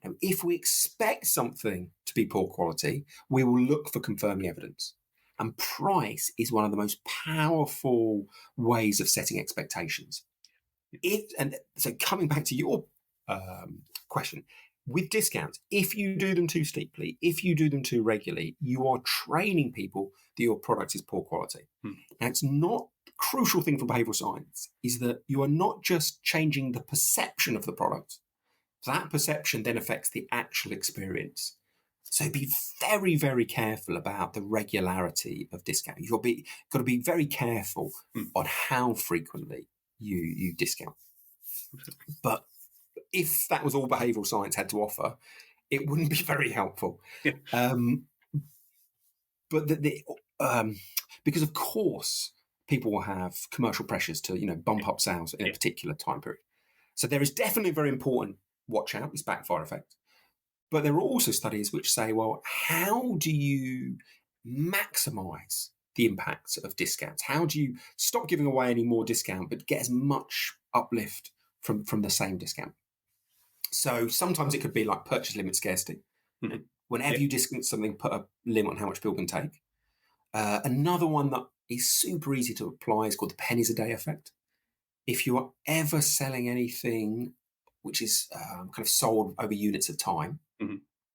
Now, if we expect something to be poor quality, we will look for confirming evidence. And price is one of the most powerful ways of setting expectations. So coming back to your question, with discounts, if you do them too steeply, if you do them too regularly, you are training people that your product is poor quality. Now, it's not the crucial thing for behavioral science is that you are not just changing the perception of the product. That perception then affects the actual experience. So be very, very careful about the regularity of discount. You've got to be very careful on how frequently you discount. But if that was all behavioural science had to offer, it wouldn't be very helpful. But because of course people will have commercial pressures to bump up sales in a particular time period. So there is definitely a very important watch out, this backfire effect. But there are also studies which say, well, how do you maximise the impact of discounts? How do you stop giving away any more discount but get as much uplift from the same discount? So sometimes it could be like purchase limit scarcity. Whenever you discount something, put a limit on how much people can take. Another one that is super easy to apply is called the pennies a day effect. If you are ever selling anything which is kind of sold over units of time,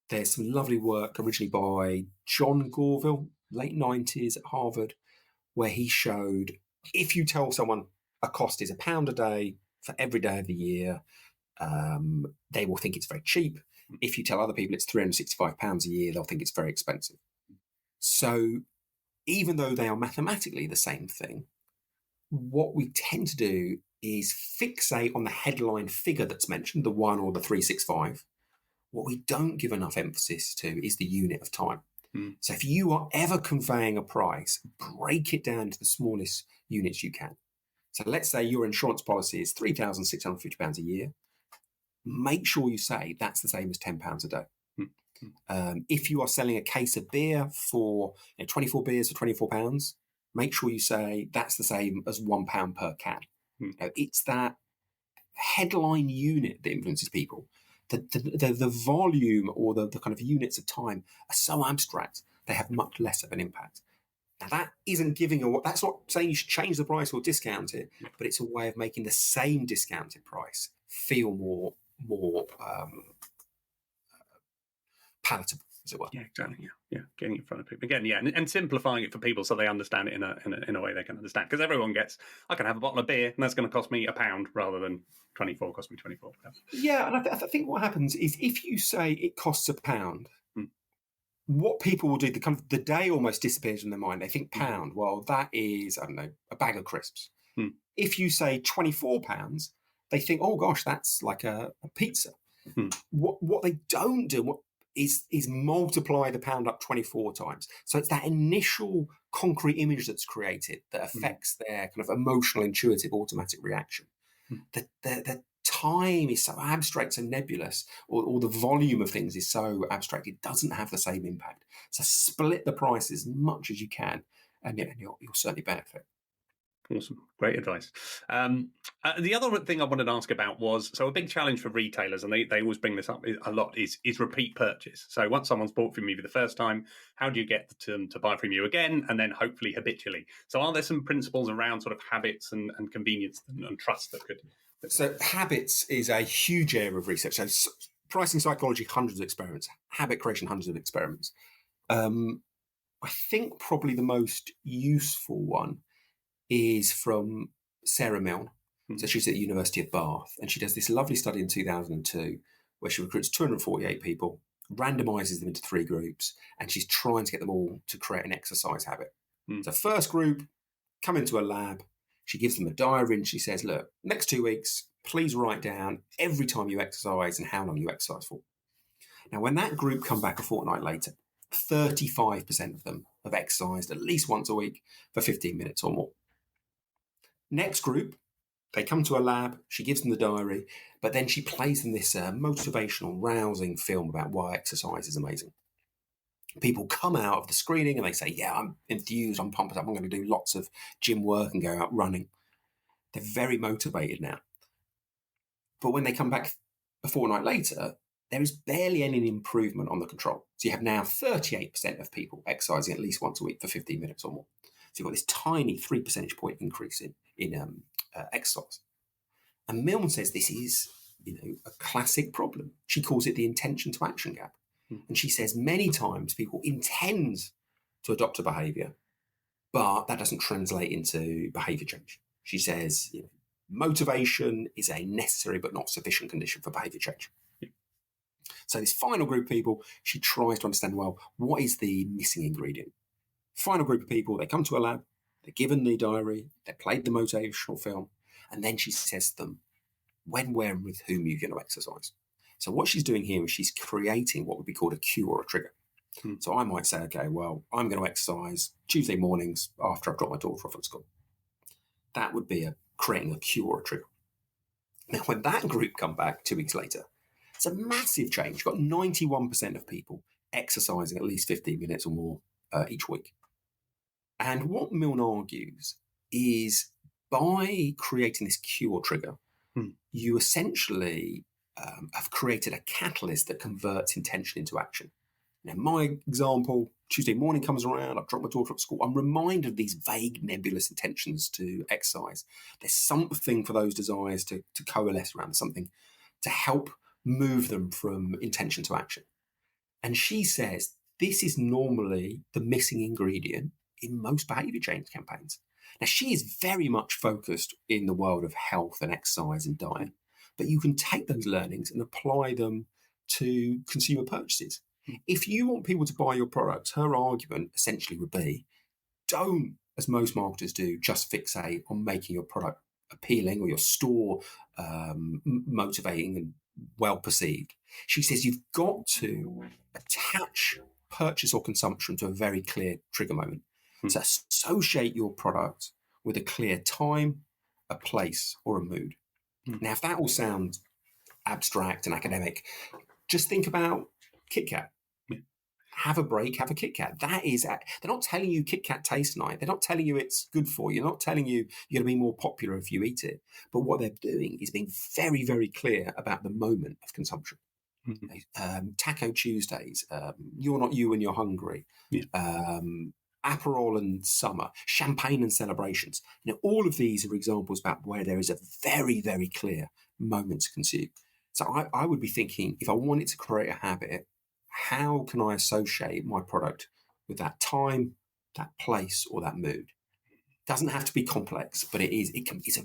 there's some lovely work originally by John Gorville, late 90s at Harvard, where he showed if you tell someone a cost is £1 a day for every day of the year, they will think it's very cheap. If you tell other people it's £365 a year, they'll think it's very expensive. So even though they are mathematically the same thing, what we tend to do is fixate on the headline figure that's mentioned, the 1 or the 365. What we don't give enough emphasis to is the unit of time. So if you are ever conveying a price, break it down to the smallest units you can. So let's say your insurance policy is £3,650 a year. Make sure you say that's the same as £10 a day. If you are selling a case of beer for 24 beers for £24, make sure you say that's the same as £1 per can. It's that headline unit that influences people. The volume or the kind of units of time are so abstract, they have much less of an impact. Now, that isn't that's not saying you should change the price or discount it, but it's a way of making the same discounted price feel more palatable, as it were. Yeah, exactly. Yeah, getting it in front of people again. Yeah, and simplifying it for people so they understand it in a way they can understand. Because everyone gets, I can have a bottle of beer and that's going to cost me £1 rather than 24 cost me 24. Yeah, and I think what happens is if you say it costs £1, what people will do, the day almost disappears in their mind. They think pound, well, that is, I don't know, a bag of crisps. If you say £24, they think, oh gosh, that's like a pizza. What they don't do is multiply the pound up 24 times. So it's that initial concrete image that's created that affects their kind of emotional, intuitive, automatic reaction. The time is so abstract and nebulous, or the volume of things is so abstract, it doesn't have the same impact. So split the price as much as you can, and you'll certainly benefit. Awesome. Great advice. The other thing I wanted to ask about was, so a big challenge for retailers, and they always bring this up a lot, is repeat purchase. So once someone's bought from you for the first time, how do you get them to buy from you again, and then hopefully habitually? So are there some principles around sort of habits and convenience and trust that could... So habits is a huge area of research. So pricing psychology, hundreds of experiments. Habit creation, hundreds of experiments. I think probably the most useful one is from Sarah Milne. So she's at the University of Bath, and she does this lovely study in 2002 where she recruits 248 people, randomizes them into 3 groups, and she's trying to get them all to create an exercise habit. So first group, come into a lab, she gives them a diary and she says, look, next 2 weeks, please write down every time you exercise and how long you exercise for. Now, when that group come back a fortnight later, 35% of them have exercised at least once a week for 15 minutes or more. Next group, they come to a lab, she gives them the diary, but then she plays them this motivational, rousing film about why exercise is amazing. People come out of the screening and they say, yeah, I'm enthused, I'm pumped up, I'm going to do lots of gym work and go out running. They're very motivated now. But when they come back a fortnight later, there is barely any improvement on the control. So you have now 38% of people exercising at least once a week for 15 minutes or more. So you've got this tiny 3 percentage point increase in exercise. And Milne says this is, a classic problem. She calls it the intention to action gap. And she says many times people intend to adopt a behavior, but that doesn't translate into behavior change. She says, motivation is a necessary but not sufficient condition for behavior change. So this final group of people, she tries to understand, well, what is the missing ingredient? Final group of people, they come to a lab, they're given the diary, they played the motivational film, and then she says to them, when, where, and with whom you're going to exercise. So what she's doing here is she's creating what would be called a cue or a trigger. So I might say, okay, well, I'm going to exercise Tuesday mornings after I've dropped my daughter off at school. That would be creating a cue or a trigger. Now, when that group come back 2 weeks later, it's a massive change. You've got 91% of people exercising at least 15 minutes or more each week. And what Milne argues is by creating this cue or trigger, you essentially have created a catalyst that converts intention into action. Now, my example, Tuesday morning comes around, I've dropped my daughter off at school, I'm reminded of these vague, nebulous intentions to exercise. There's something for those desires to coalesce around, something to help move them from intention to action. And she says this is normally the missing ingredient in most behavior change campaigns. Now, she is very much focused in the world of health and exercise and diet, but you can take those learnings and apply them to consumer purchases. If you want people to buy your products, her argument essentially would be, don't, as most marketers do, just fixate on making your product appealing or your store motivating and well perceived. She says you've got to attach purchase or consumption to a very clear trigger moment. So associate your product with a clear time, a place, or a mood. Now, if that all sounds abstract and academic, just think about Kit Kat. Have a break, have a Kit Kat. That is, they're not telling you Kit Kat tastes nice. They're not telling you it's good for you. They're not telling you you're going to be more popular if you eat it. But what they're doing is being very, very clear about the moment of consumption. Taco Tuesdays, you're not you when you're hungry. Aperol and summer, champagne and celebrations. All of these are examples about where there is a very, very clear moment to consume. So I would be thinking, if I wanted to create a habit, how can I associate my product with that time, that place, or that mood? It doesn't have to be complex, but it's a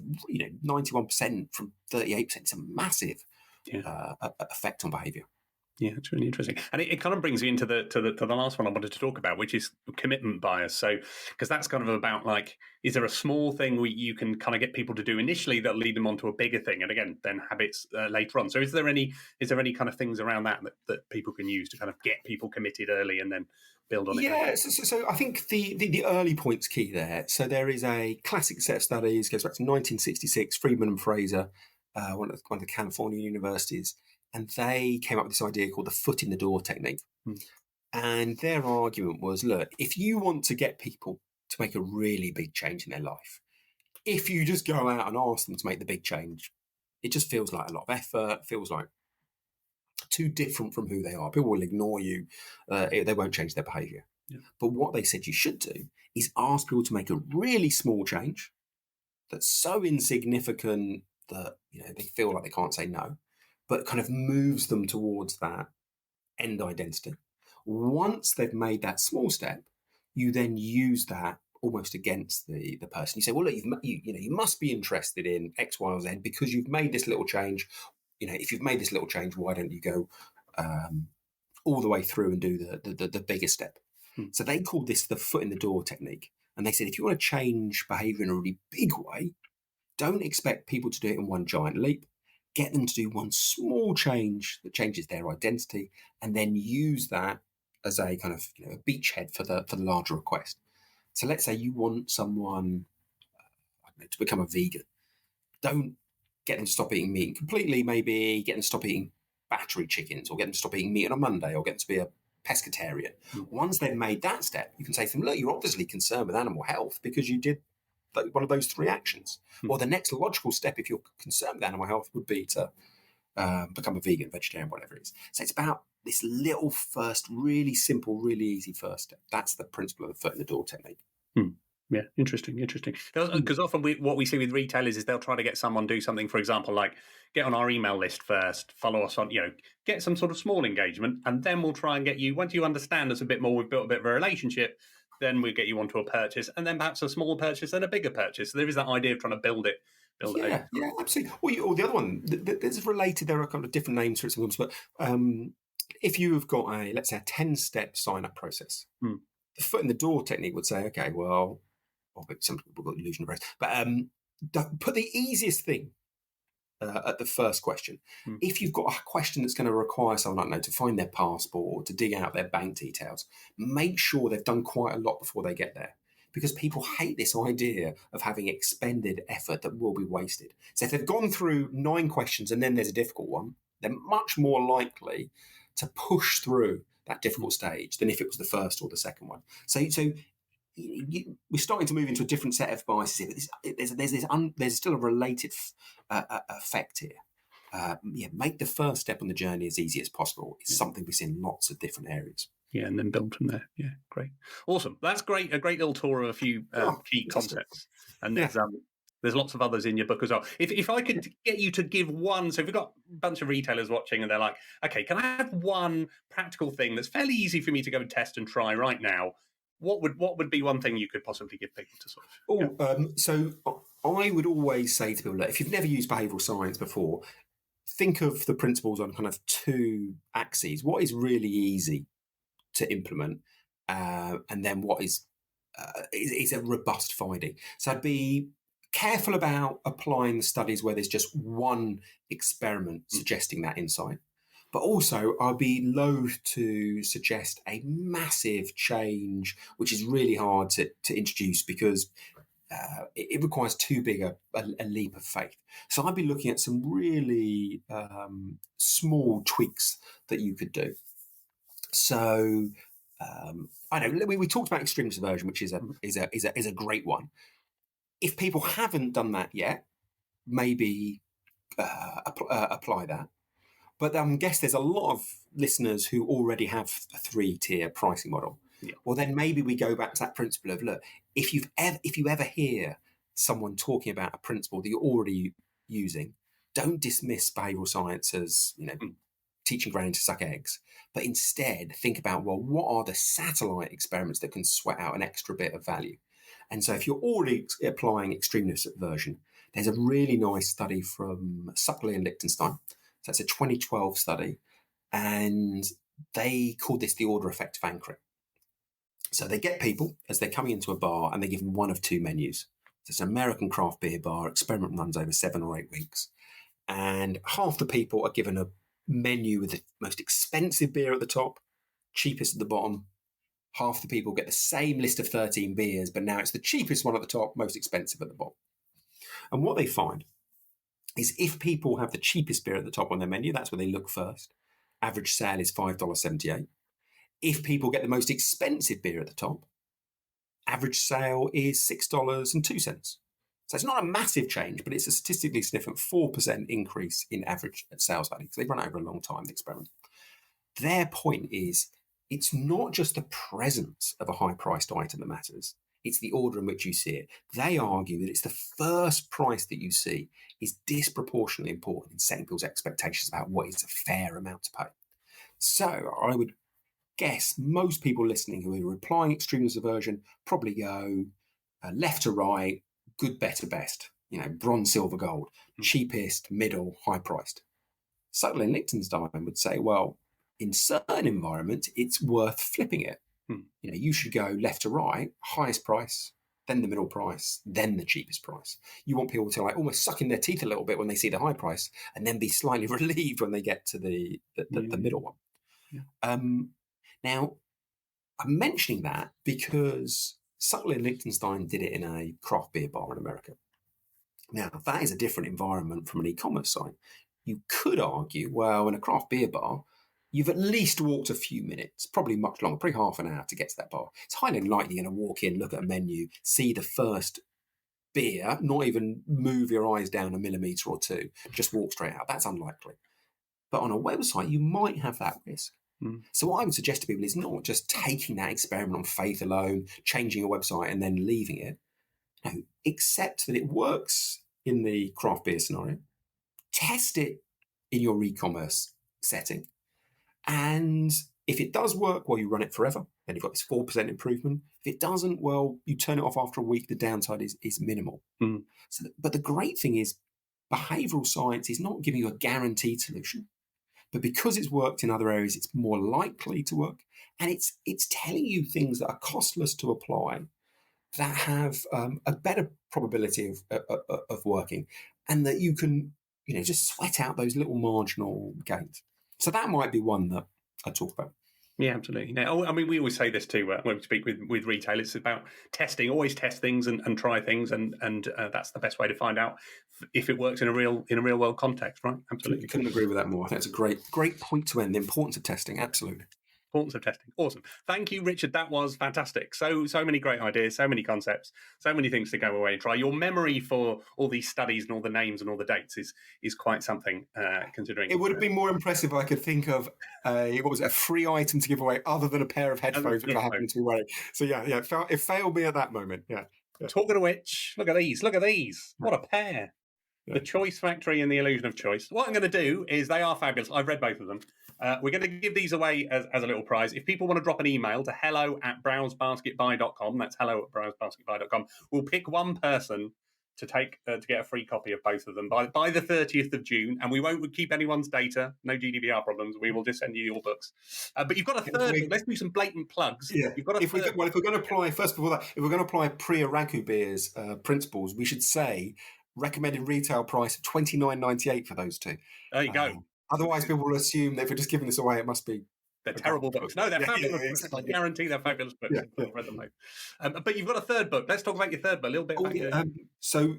91% from 38%. It's a massive effect on behavior. Yeah, it's really interesting, and it kind of brings you into the last one I wanted to talk about, which is commitment bias. So, because that's kind of about like, is there a small thing you can kind of get people to do initially that lead them onto a bigger thing, and again, then habits later on. So, is there any kind of things around that people can use to kind of get people committed early and then build on it? Yeah, so I think the early point's key there. So there is a classic set of studies, goes back to 1966, Friedman and Fraser, one of the California universities. And they came up with this idea called the foot in the door technique. And their argument was, look, if you want to get people to make a really big change in their life, if you just go out and ask them to make the big change, it just feels like a lot of effort, feels like too different from who they are. People will ignore you. They won't change their behavior. Yeah. But what they said you should do is ask people to make a really small change that's so insignificant that they feel like they can't say no, but kind of moves them towards that end identity. Once they've made that small step, you then use that almost against the person. You say, well, look, you must be interested in X, Y, or Z because you've made this little change. If you've made this little change, why don't you go all the way through and do the bigger step? So they called this the foot in the door technique. And they said, if you want to change behavior in a really big way, don't expect people to do it in one giant leap. Get them to do one small change that changes their identity, and then use that as a kind of a beachhead for the larger request. So let's say you want someone to become a vegan. Don't get them to stop eating meat completely. Maybe get them to stop eating battery chickens, or get them to stop eating meat on a Monday, or get them to be a pescatarian. Once they've made that step, you can say to them, look, you're obviously concerned with animal health because you did one of those 3 actions. Or the next logical step, if you're concerned with animal health, would be to become a vegan, vegetarian, whatever it is. So it's about this little first, really simple, really easy first step. That's the principle of the foot in the door technique. Yeah, interesting. Because often what we see with retailers is they'll try to get someone do something, for example, like get on our email list first, follow us on, get some sort of small engagement, and then we'll try and get you, once you understand us a bit more, we've built a bit of a relationship, then we'll get you onto a purchase, and then perhaps a smaller purchase and a bigger purchase. So there is that idea of trying to build it. Yeah, absolutely. Or the other one, there's related, there are kind of different names for it sometimes, but if you have got let's say a 10-step sign-up process, the foot in the door technique would say, okay, well, some people got illusion of rest, but put the easiest thing at the first question. If you've got a question that's going to require someone, I don't know, to find their passport or to dig out their bank details, make sure they've done quite a lot before they get there. Because people hate this idea of having expended effort that will be wasted. So if they've gone through 9 questions and then there's a difficult one, they're much more likely to push through that difficult stage than if it was the first or the second one. So we're starting to move into a different set of biases here, but there's still a related effect here. Make the first step on the journey as easy as possible. It's something we see in lots of different areas. Yeah, and then build from there. Yeah, great. Awesome. That's great. A great little tour of a few key concepts. And there's lots of others in your book as well. If I could get you to give one, so if we've got a bunch of retailers watching and they're like, okay, can I have one practical thing that's fairly easy for me to go and test and try right now? What would be one thing you could possibly give people to sort of? So I would always say to people, if you've never used behavioural science before, think of the principles on kind of 2 axes. What is really easy to implement, and then what is a robust finding. So I'd be careful about applying studies where there's just one experiment suggesting that insight. But also, I'd be loath to suggest a massive change, which is really hard to introduce because it requires too big a leap of faith. So I'd be looking at some really small tweaks that you could do. So I know we talked about extreme subversion, which is a great one. If people haven't done that yet, maybe apply that. But I guess there's a lot of listeners who already have a 3-tier pricing model. Yeah. Well, then maybe we go back to that principle of, look, if you ever hear someone talking about a principle that you're already using, don't dismiss behavioural science as teaching granny to suck eggs, but instead think about, well, what are the satellite experiments that can sweat out an extra bit of value? And so if you're already applying extreme subversion, there's a really nice study from Suckley and Lichtenstein. So it's a 2012 study, and they called this the order effect of anchoring. So they get people as they're coming into a bar and they give them one of 2 menus. So it's an American craft beer bar. Experiment runs over 7 or 8 weeks. And half the people are given a menu with the most expensive beer at the top, cheapest at the bottom. Half the people get the same list of 13 beers, but now it's the cheapest one at the top, most expensive at the bottom. And what they find is if people have the cheapest beer at the top on their menu, that's where they look first. Average sale is $5.78. If people get the most expensive beer at the top, average sale is $6.02. So it's not a massive change, but it's a statistically significant 4% increase in average sales value. So they've run it over a long time, the experiment. Their point is it's not just the presence of a high-priced item that matters. It's the order in which you see it. They argue that it's the first price that you see is disproportionately important in setting people's expectations about what is a fair amount to pay. So I would guess most people listening who are applying extremes aversion probably go left to right, good, better, best, bronze, silver, gold, cheapest, middle, high priced. Shotton and Liechtenstein would say, well, in certain environments, it's worth flipping it. You should go left to right, highest price, then the middle price, then the cheapest price. You want people to almost suck in their teeth a little bit when they see the high price, and then be slightly relieved when they get to the middle one. Yeah. Now, I'm mentioning that because Shotton and Liechtenstein did it in a craft beer bar in America. Now, that is a different environment from an e-commerce site. You could argue, well, in a craft beer bar, you've at least walked a few minutes, probably much longer, probably half an hour to get to that bar. It's highly unlikely you're going to walk in, look at a menu, see the first beer, not even move your eyes down a millimetre or two, just walk straight out. That's unlikely. But on a website, you might have that risk. So what I would suggest to people is not just taking that experiment on faith alone, changing a website and then leaving it. No, accept that it works in the craft beer scenario. Test it in your e-commerce setting. And if it does work, well, you run it forever. Then you've got this 4% improvement. If it doesn't, well, you turn it off after a week. The downside is minimal. But the great thing is behavioral science is not giving you a guaranteed solution. But because it's worked in other areas, it's more likely to work. And it's telling you things that are costless to apply that have a better probability of working, and that you can just sweat out those little marginal gains. So that might be one that I talk about. Yeah, absolutely. Now, I mean, we always say this too when we speak with retailers. It's about testing. Always test things and try things, and that's the best way to find out if it works in a real world context, right? Absolutely. Couldn't agree with that more. I think it's a great point to end. The importance of testing. Absolutely. Importance of testing. Awesome. Thank you, Richard. That was fantastic. So many great ideas, so many concepts, so many things to go away and try. Your memory for all these studies and all the names and all the dates is quite something, considering. It would have been more impressive if I could think of a free item to give away other than a pair of headphones which I happen to be wearing. So yeah, it failed me at that moment. Yeah. Talking of which, look at these. What a pair. Yeah. The Choice Factory and the Illusion of Choice. What I'm going to do is, they are fabulous. I've read both of them. We're going to give these away as a little prize. If people want to drop an email to hello@browsebasketbuy.com, that's hello@browsebasketbuy.com, we'll pick one person to get a free copy of both of them by the 30th of June, and we won't keep anyone's data. No GDPR problems. We will just send you your books. But you've got a third. Let's do some blatant plugs. Yeah. If we're going to apply, first of all, if we're going to apply pre-Araku beers principles, we should say recommended retail price of $29.98 for those two. There you go. Otherwise, people will assume that if we're just giving this away, it must be. They're terrible books. No, they're fabulous books. Exactly. I guarantee they're fabulous books. I've read them both. But you've got a third book. Let's talk about your third book a little bit. So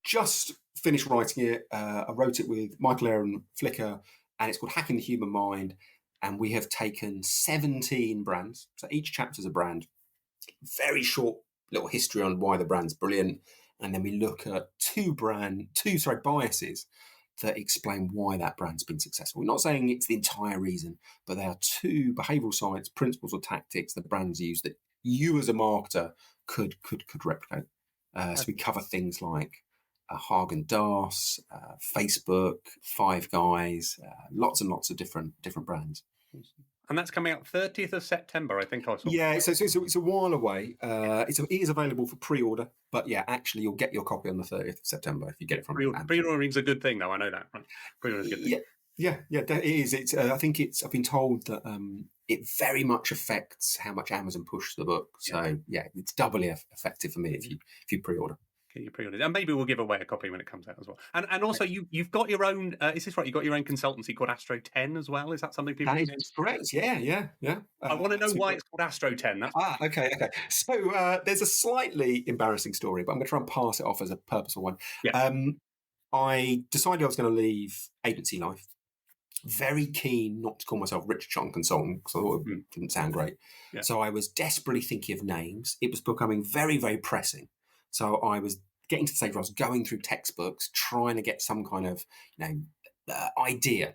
just finished writing it. I wrote it with Michael Aaron Flicker, and it's called Hacking the Human Mind. And we have taken 17 brands. So each chapter is a brand. Very short little history on why the brand's brilliant. And then we look at two biases that explain why that brand's been successful. We're not saying it's the entire reason, but there are two behavioral science principles or tactics that brands use that you as a marketer could replicate. So we cover things like Häagen-Dazs, Facebook, Five Guys, lots and lots of different brands. And that's coming out 30th of September, I think I saw. Yeah, so it's a while away. It is available for pre-order, but yeah, actually you'll get your copy on the 30th of September if you get it from Amazon. Pre-ordering's a good thing, though. I know that. Right? Pre-ordering's a good thing. Yeah, it is. It's. I've been told that it very much affects how much Amazon pushes the book. So yeah, it's doubly effective for me if you pre-order. You pre-ordered, and maybe we'll give away a copy when it comes out as well. And also, you've got your own. Is this right? You've got your own consultancy called Astro 10 as well. Is that something people? That is correct. Yeah. I want to know why it's called Astro 10. Okay. So there's a slightly embarrassing story, but I'm going to try and pass it off as a purposeful one. Yeah. I decided I was going to leave agency life. Very keen not to call myself Richard Shotton Consultant because I thought it didn't sound great. Yeah. So I was desperately thinking of names. It was becoming very, very pressing. So I was getting to the stage where I was going through textbooks, trying to get some kind of idea.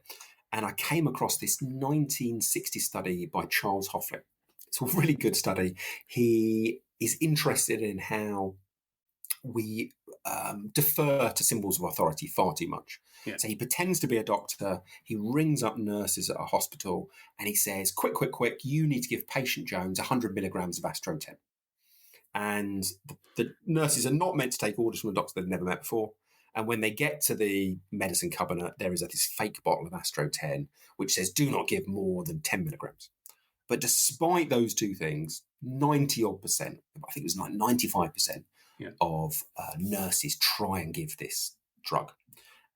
And I came across this 1960 study by Charles Hoffling. It's a really good study. He is interested in how we defer to symbols of authority far too much. Yeah. So he pretends to be a doctor. He rings up nurses at a hospital and he says, quick, you need to give patient Jones 100 milligrams of Astro 10. And the nurses are not meant to take orders from a doctor they've never met before. And when they get to the medicine cabinet, there is this fake bottle of Astro 10, which says, do not give more than 10 milligrams. But despite those two things, 90-odd%, I think it was like 95% of nurses try and give this drug.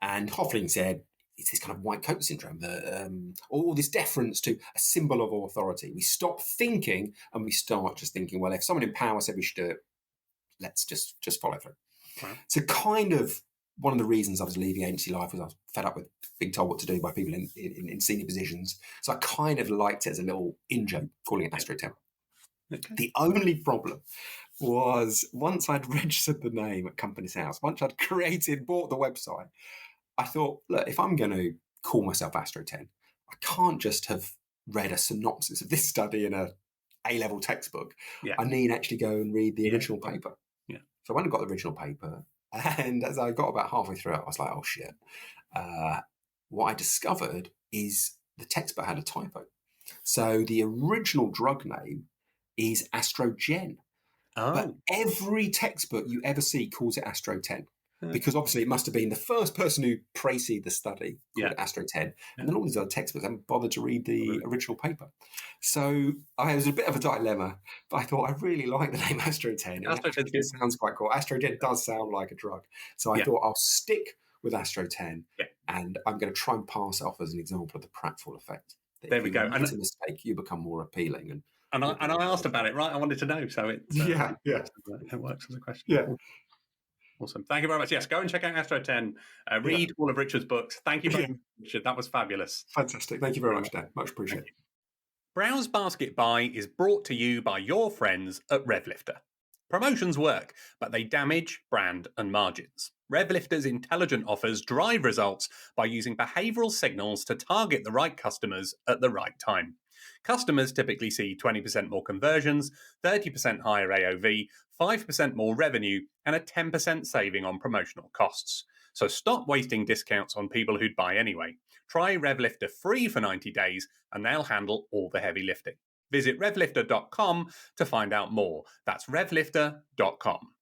And Hoffling said, it's this kind of white coat syndrome, all this deference to a symbol of authority. We stop thinking and we start just thinking, well, if someone in power said we should do it, let's just follow through. Right. So kind of one of the reasons I was leaving agency life was I was fed up with being told what to do by people in senior positions. So I kind of liked it as a little in-joke, calling it Astro 10. Okay. The only problem was once I'd registered the name at Companies House, once I'd bought the website, I thought, look, if I'm going to call myself Astro 10, I can't just have read a synopsis of this study in a A-level textbook. Yeah. I need to actually go and read the original paper. Yeah. So I went and got the original paper, and as I got about halfway through it, I was like, oh, shit. What I discovered is the textbook had a typo. So the original drug name is Astrogen. Oh. But every textbook you ever see calls it Astro 10. Because obviously it must have been the first person who preceded the study called it Astro 10. And then all these other textbooks haven't bothered to read the original paper. So I was a bit of a dilemma, but I thought I really like the name Astro 10. It sounds quite cool. Astro 10 does sound like a drug. So I thought I'll stick with Astro 10 and I'm going to try and pass it off as an example of the pratfall effect. There we go. And it's a mistake, you become more appealing. And I asked about it, right? I wanted to know. So it works as a question. Yeah. Awesome. Thank you very much. Yes, go and check out Astro 10. Read all of Richard's books. Thank you very much, Richard. That was fabulous. Fantastic. Thank you very much, Dan. Much appreciated. Browse Basket Buy is brought to you by your friends at RevLifter. Promotions work, but they damage brand and margins. RevLifter's intelligent offers drive results by using behavioral signals to target the right customers at the right time. Customers typically see 20% more conversions, 30% higher AOV, 5% more revenue, and a 10% saving on promotional costs. So stop wasting discounts on people who'd buy anyway. Try RevLifter free for 90 days, and they'll handle all the heavy lifting. Visit revlifter.com to find out more. That's revlifter.com.